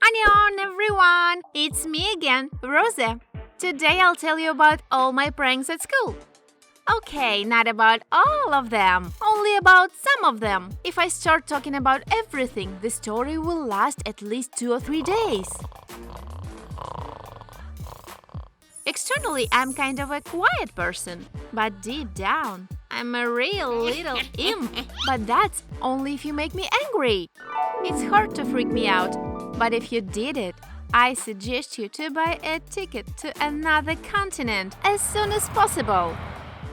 Annyeong everyone! It's me again, Rosa. Today I'll tell you about all my pranks at school. Okay, not about all of them, only about some of them. If I start talking about everything, the story will last at least 2 or 3 days. Externally, I'm kind of a quiet person, but deep down, I'm a real little imp. But that's only if you make me angry. It's hard to freak me out, but if you did it, I suggest you to buy a ticket to another continent as soon as possible.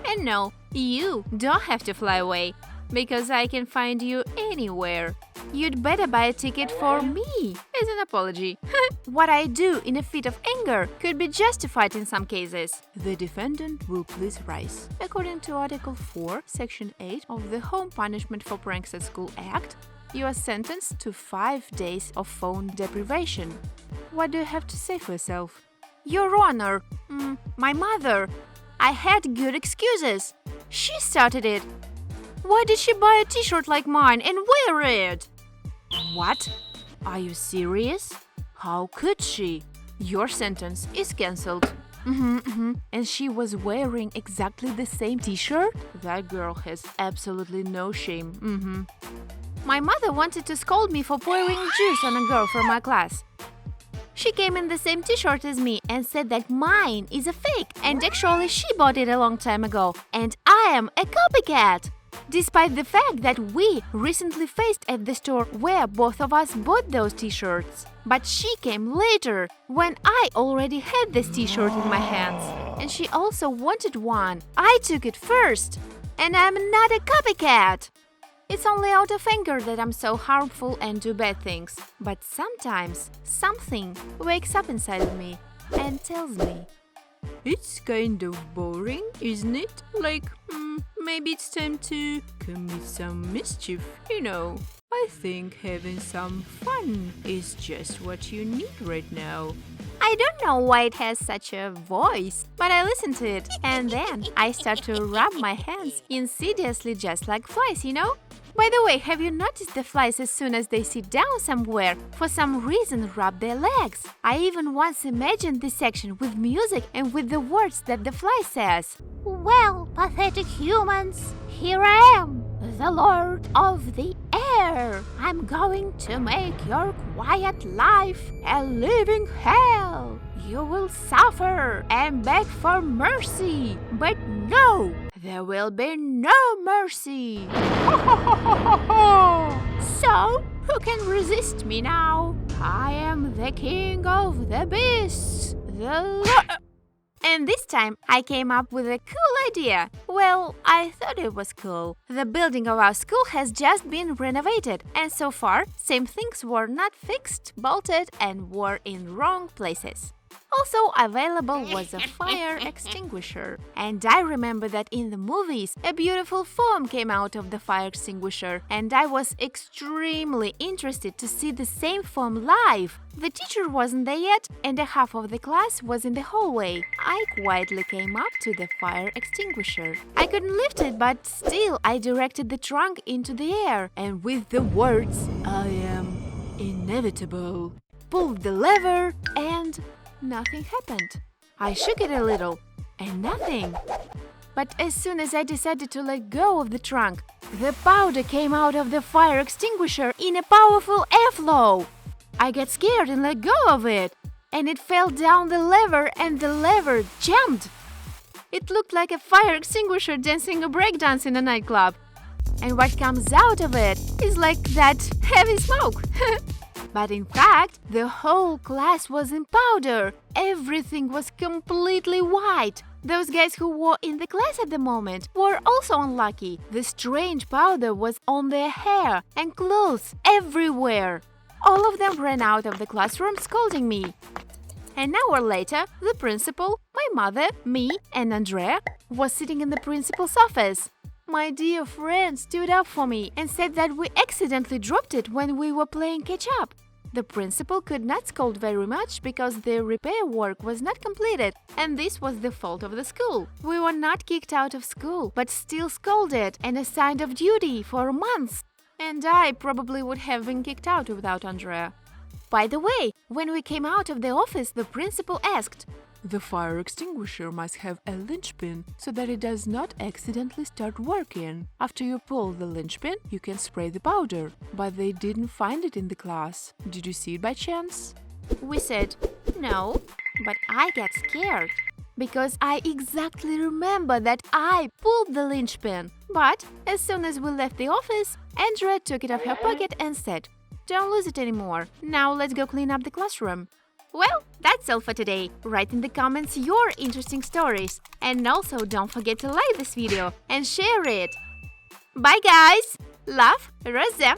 And no, you don't have to fly away, because I can find you anywhere. You'd better buy a ticket for me as an apology. What I do in a fit of anger could be justified in some cases. The defendant will please rise. According to Article 4, Section 8 of the Home Punishment for Pranks at School Act, you are sentenced to 5 days of phone deprivation. What do you have to say for yourself? Your Honor, my mother. I had good excuses. She started it. Why did she buy a t-shirt like mine and wear it? What? Are you serious? How could she? Your sentence is cancelled. And she was wearing exactly the same t-shirt? That girl has absolutely no shame. My mother wanted to scold me for pouring juice on a girl from my class. She came in the same t-shirt as me and said that mine is a fake, and actually she bought it a long time ago, and I am a copycat. Despite the fact that we recently faced at the store where both of us bought those t-shirts. But she came later, when I already had this t-shirt in my hands. And she also wanted one. I took it first. And I'm not a copycat. It's only out of anger that I'm so harmful and do bad things. But sometimes something wakes up inside of me and tells me, it's kind of boring, isn't it? Like, maybe it's time to commit some mischief, you know. I think having some fun is just what you need right now. I don't know why it has such a voice, but I listen to it, and then I start to rub my hands insidiously just like flies, you know? By the way, have you noticed the flies as soon as they sit down somewhere, for some reason rub their legs? I even once imagined this section with music and with the words that the fly says. Well, pathetic humans, here I am, the Lord of the Air. I'm going to make your quiet life a living hell. You will suffer and beg for mercy, but no, there will be no mercy. So, who can resist me now? I am the king of the beasts, And this time I came up with a cool idea. Well, I thought it was cool. The building of our school has just been renovated, and so far, same things were not fixed, bolted, and were in wrong places. Also available was a fire extinguisher. And I remember that in the movies, a beautiful foam came out of the fire extinguisher, and I was extremely interested to see the same foam live. The teacher wasn't there yet, and a half of the class was in the hallway. I quietly came up to the fire extinguisher. I couldn't lift it, but still I directed the trunk into the air, and with the words, I am inevitable, pulled the lever, and nothing happened. I shook it a little, and nothing. But as soon as I decided to let go of the trunk, the powder came out of the fire extinguisher in a powerful airflow. I got scared and let go of it, and it fell down the lever, and the lever jumped. It looked like a fire extinguisher dancing a breakdance in a nightclub. And what comes out of it is like that heavy smoke. But in fact, the whole class was in powder. Everything was completely white. Those guys who were in the class at the moment were also unlucky. The strange powder was on their hair and clothes everywhere. All of them ran out of the classroom scolding me. An hour later, the principal, my mother, me, and Andrea was sitting in the principal's office. My dear friend stood up for me and said that we accidentally dropped it when we were playing catch-up. The principal could not scold very much because the repair work was not completed, and this was the fault of the school. We were not kicked out of school, but still scolded and assigned off duty for months. And I probably would have been kicked out without Andrea. By the way, when we came out of the office, the principal asked, The fire extinguisher must have a linchpin so that it does not accidentally start working. After you pull the linchpin, you can spray the powder. But they didn't find it in the class. Did you see it by chance? We said, no, but I got scared. Because I exactly remember that I pulled the linchpin. But as soon as we left the office, Andrea took it out of her pocket and said, don't lose it anymore. Now let's go clean up the classroom. Well, that's all for today. Write in the comments your interesting stories. And also don't forget to like this video and share it. Bye guys! Love, Rosa!